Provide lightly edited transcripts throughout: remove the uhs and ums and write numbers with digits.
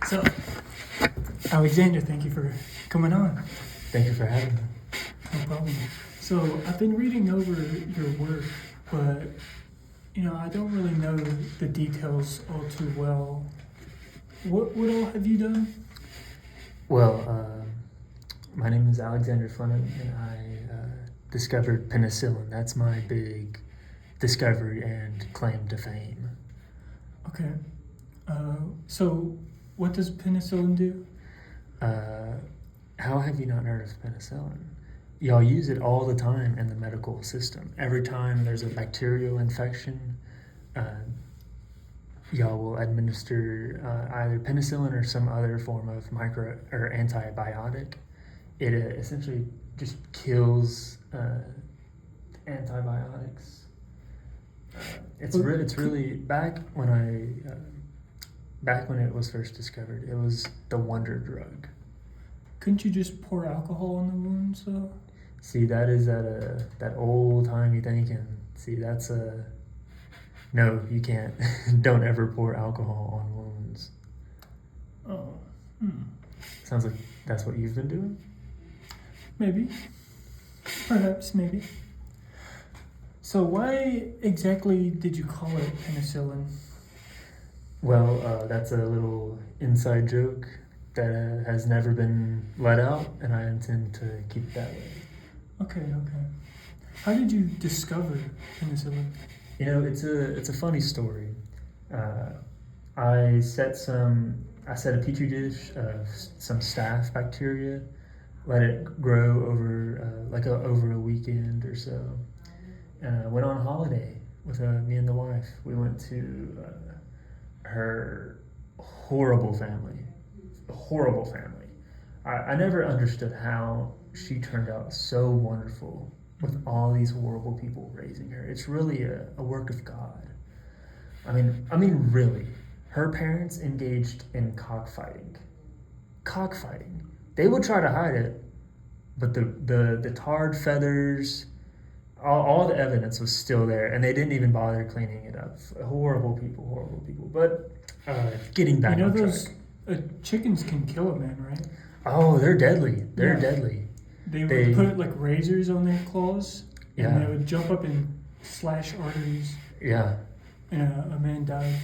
So, Alexander, thank you for coming on. Thank you for having me. No problem. So, I've been reading over your work, but I don't really know the details all too well. What all have you done? Well, my name is Alexander Fleming, and I discovered penicillin. That's my big discovery and claim to fame. Okay. So, what does penicillin do? How have you not heard of penicillin? Y'all use it all the time in the medical system. Every time there's a bacterial infection, y'all will administer either penicillin or some other form of micro or antibiotic. It essentially just kills antibiotics. It's really back when it was first discovered. It was the wonder drug. Couldn't you just pour alcohol in the wounds, though? See, that is that old timey thinking. See, that's no, you can't. Don't ever pour alcohol on wounds. Oh. Sounds like that's what you've been doing. Maybe. Perhaps, maybe. So why exactly did you call it penicillin? Well, that's a little inside joke that has never been let out, and I intend to keep it that way. Okay. How did you discover penicillin? It's a funny story. I set a petri dish of some staph bacteria, let it grow over a weekend or so. Went on holiday with me and the wife. We went to her horrible family. I never understood how she turned out so wonderful with all these horrible people raising her. It's really a work of God. I mean, really. Her parents engaged in cockfighting. They would try to hide it, but the tarred feathers, all the evidence was still there, and they didn't even bother cleaning it up. Horrible people. But getting back on those track. Chickens can kill a man, right? Oh, they're deadly. They're Yeah. deadly. They would put like razors on their claws, and Yeah. they would jump up and slash arteries. Yeah. And a man died.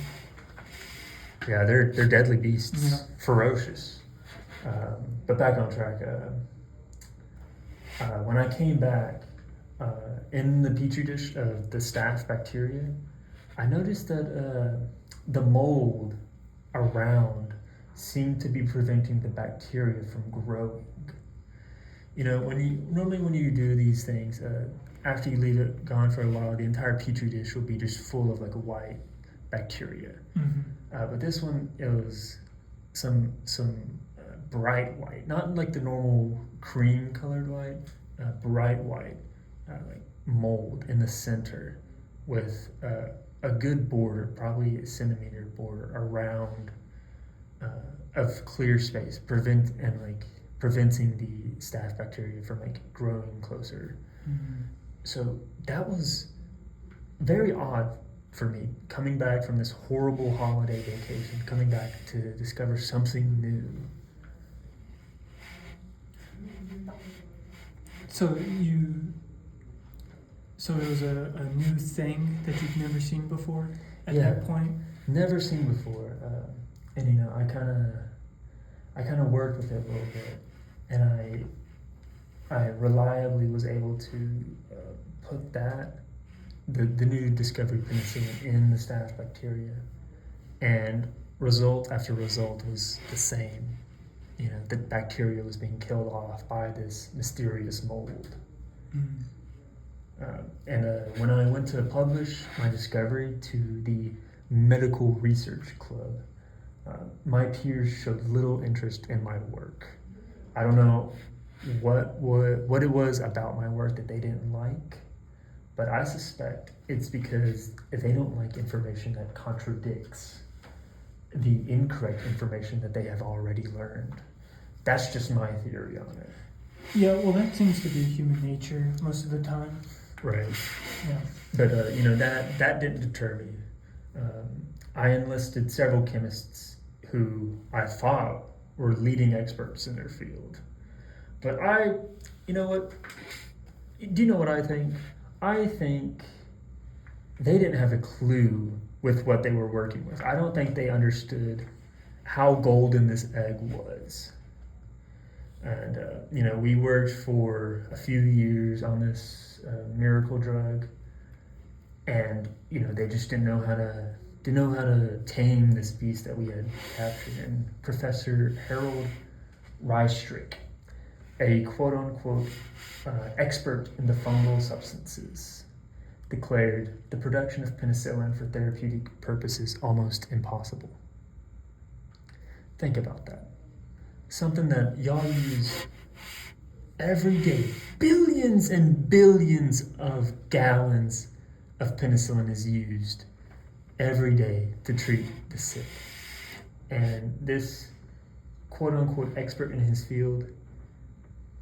Yeah, they're deadly beasts. Yeah. Ferocious. But back on track. When I came back, in the petri dish of the staph bacteria, I noticed that the mold around seemed to be preventing the bacteria from growing. When you do these things, after you leave it gone for a while, the entire petri dish will be just full of like white bacteria. Mm-hmm. But this one, it was some bright white, not like the normal cream colored white, bright white, like mold in the center with a good border, probably a centimeter border around of clear space, preventing the staph bacteria from growing closer. Mm-hmm. So that was very odd for me, coming back from this horrible holiday vacation, coming back to discover something new. So it was a new thing that you've never seen before at that point? Never seen before. And I kind of worked with it a little bit, and I reliably was able to put the new discovered penicillin in the staph bacteria, and result after result was the same. The bacteria was being killed off by this mysterious mold. Mm. When I went to publish my discovery to the Medical Research Club, my peers showed little interest in my work. I don't know what it was about my work that they didn't like, but I suspect it's because they don't like information that contradicts the incorrect information that they have already learned. That's just my theory on it. Yeah, well, that seems to be human nature most of the time. Right. Yeah. But that didn't deter me. I enlisted several chemists who I thought were leading experts in their field. But you know what? Do you know what I think? I think they didn't have a clue with what they were working with. I don't think they understood how golden this egg was. And, we worked for a few years on this miracle drug, and, they just didn't know how to tame this beast that we had captured. And Professor Harold Reistrick, a quote-unquote expert in the fungal substances, declared the production of penicillin for therapeutic purposes almost impossible. Think about that. Something that y'all use every day. Billions and billions of gallons of penicillin is used every day to treat the sick. And this quote-unquote expert in his field,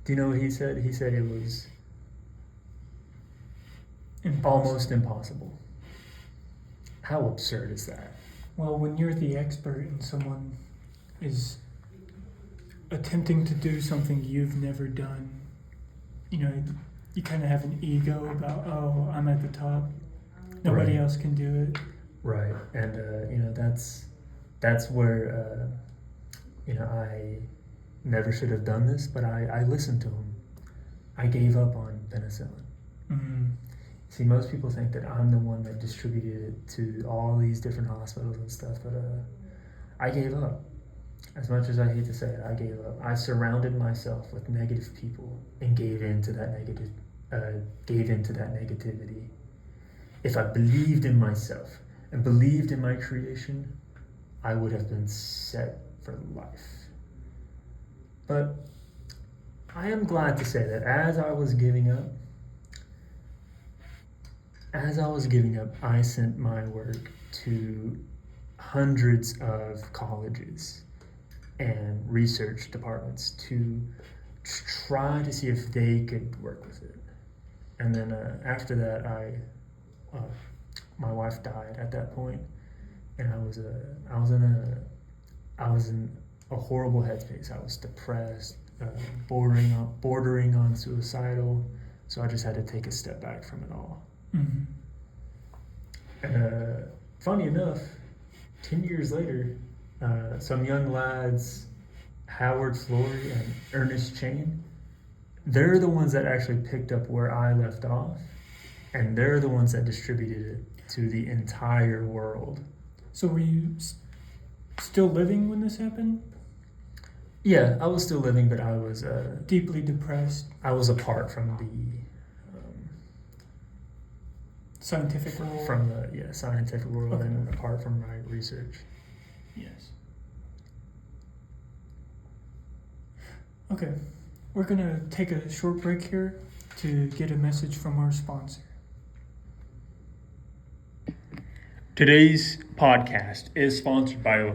do you know what he said? He said it was almost impossible. How absurd is that? Well, when you're the expert and someone is attempting to do something you've never done, you kind of have an ego about, oh, I'm at the top. Nobody else can do it. Right. And, that's where, I never should have done this, but I listened to him. I gave up on penicillin. Mm-hmm. See, most people think that I'm the one that distributed it to all these different hospitals and stuff, but I gave up. As much as I hate to say it, I gave up. I surrounded myself with negative people and gave into that negativity. If I believed in myself and believed in my creation, I would have been set for life. But I am glad to say that as I was giving up, I sent my work to hundreds of colleges and research departments to try to see if they could work with it. And then after that, my wife died at that point, and I was in a horrible headspace. I was depressed, bordering on suicidal. So I just had to take a step back from it all. Mm-hmm. And funny enough, 10 years later, some young lads, Howard Flory and Ernest Chain, they're the ones that actually picked up where I left off, and they're the ones that distributed it to the entire world. So were you still living when this happened? Yeah, I was still living, but I was deeply depressed. I was apart from the scientific world. From the scientific world, okay. And apart from my research. Yes. Okay, we're gonna take a short break here to get a message from our sponsor. Today's podcast is sponsored by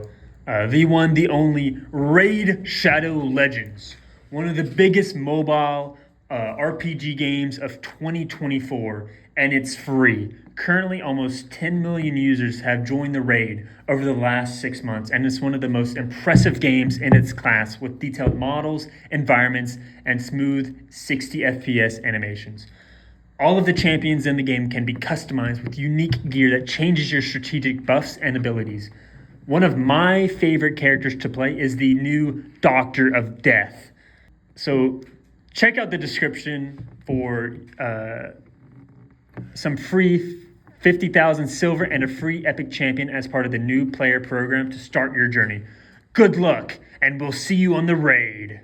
the one, the only Raid Shadow Legends, one of the biggest mobile RPG games of 2024, and it's free. Currently, almost 10 million users have joined the raid over the last 6 months, and it's one of the most impressive games in its class with detailed models, environments, and smooth 60 FPS animations. All of the champions in the game can be customized with unique gear that changes your strategic buffs and abilities. One of my favorite characters to play is the new Doctor of Death. So check out the description for some free 50,000 silver and a free epic champion as part of the new player program to start your journey. Good luck, and we'll see you on the raid.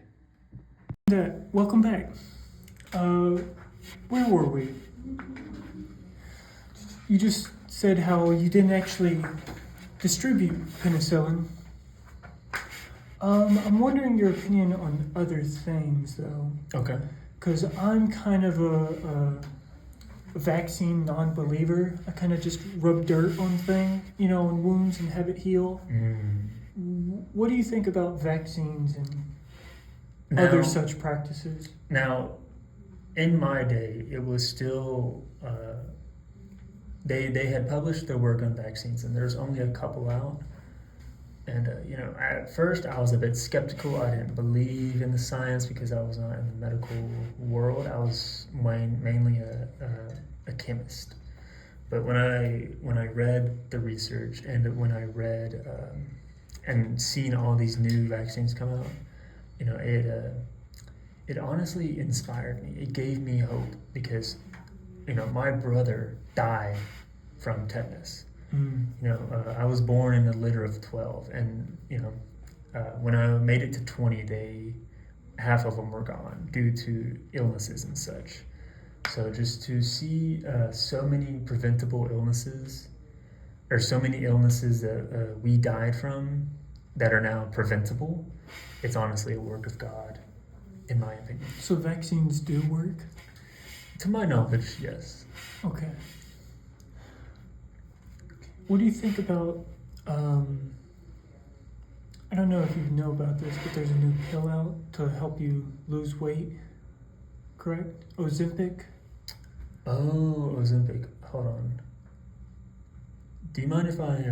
Welcome back. Where were we? You just said how you didn't actually distribute penicillin. I'm wondering your opinion on other things, though. Okay. Because I'm kind of a vaccine non-believer. I kind of just rub dirt on things, on wounds and have it heal. What do you think about vaccines and other such practices? Now, in my day, it was still, they had published their work on vaccines, and there's only a couple out. And at first I was a bit skeptical. I didn't believe in the science because I was not in the medical world. I was mainly a chemist. But when I read the research, and when I read and seen all these new vaccines come out, it honestly inspired me. It gave me hope because my brother died from tetanus. I was born in a litter of 12, and when I made it to 20, half of them were gone due to illnesses and such. So just to see so many preventable illnesses, or so many illnesses that we died from that are now preventable, it's honestly a work of God, in my opinion. So vaccines do work? To my knowledge, yes. Okay. What do you think about, I don't know if you know about this, but there's a new pill out to help you lose weight, correct? Ozempic? Oh, Ozempic. Hold on. Do you mind if I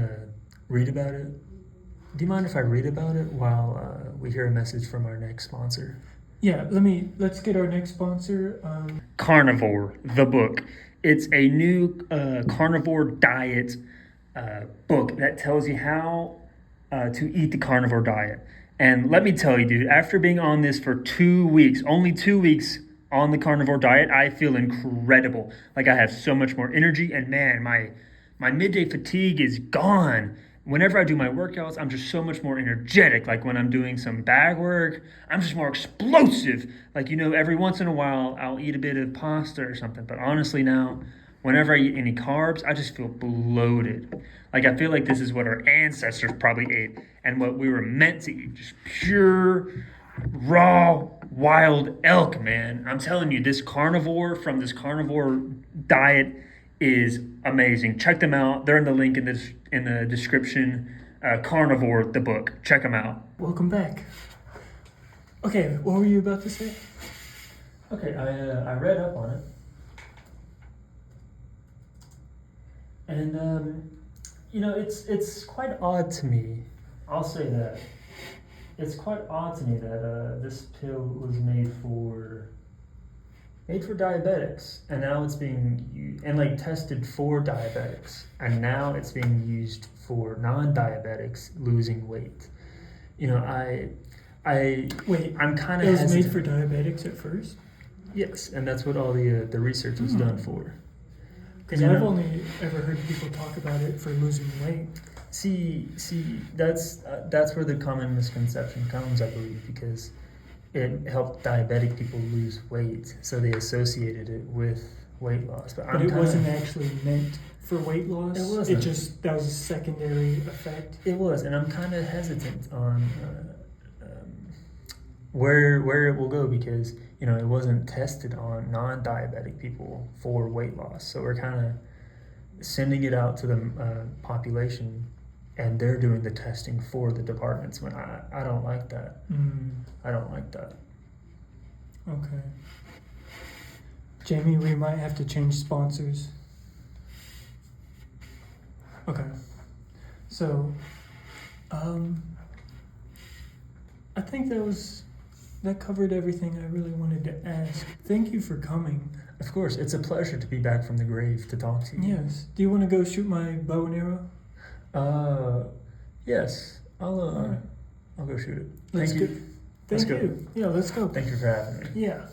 read about it? Do you mind if I read about it while we hear a message from our next sponsor? Yeah, let's get our next sponsor. Carnivore, the book. It's a new carnivore diet book that tells you how to eat the carnivore diet. And let me tell you, dude, after being on this for 2 weeks, only 2 weeks on the carnivore diet, I feel incredible. Like I have so much more energy, and man, my midday fatigue is gone. Whenever I do my workouts, I'm just so much more energetic. Like when I'm doing some bag work, I'm just more explosive. Like, every once in a while, I'll eat a bit of pasta or something. But honestly now, whenever I eat any carbs, I just feel bloated. Like I feel like this is what our ancestors probably ate and what we were meant to eat. Just pure, raw, wild elk, man. I'm telling you, this carnivore diet is amazing. Check them out. They're in the link in the description. Carnivore, the book. Check them out. Welcome back. Okay, what were you about to say? Okay, I read up on it. And, it's quite odd to me. I'll say that. It's quite odd to me that this pill was made for diabetics, and now it's being used, and tested for diabetics, and now it's being used for non-diabetics losing weight. I'm kind of It was hesitant. made for diabetics at first? Yes, and that's what all the research was done for. Because I've only ever heard people talk about it for losing weight. See, that's where the common misconception comes, I believe, because it helped diabetic people lose weight, so they associated it with weight loss. But it wasn't actually meant for weight loss. It wasn't. That was a secondary effect. It was, and I'm kind of hesitant on where it will go because it wasn't tested on non-diabetic people for weight loss. So we're kind of sending it out to the population, and they're doing the testing for the departments. When I don't like that. I don't like that. Okay. Jamie, we might have to change sponsors. Okay. So, I think that covered everything I really wanted to ask. Thank you for coming. Of course, it's a pleasure to be back from the grave to talk to you. Yes. Do you want to go shoot my bow and arrow? Yes. I'll go shoot it. Let's Thank you. go. Let's Thank go. you. Yeah, let's go. Thank you for having me. Yeah.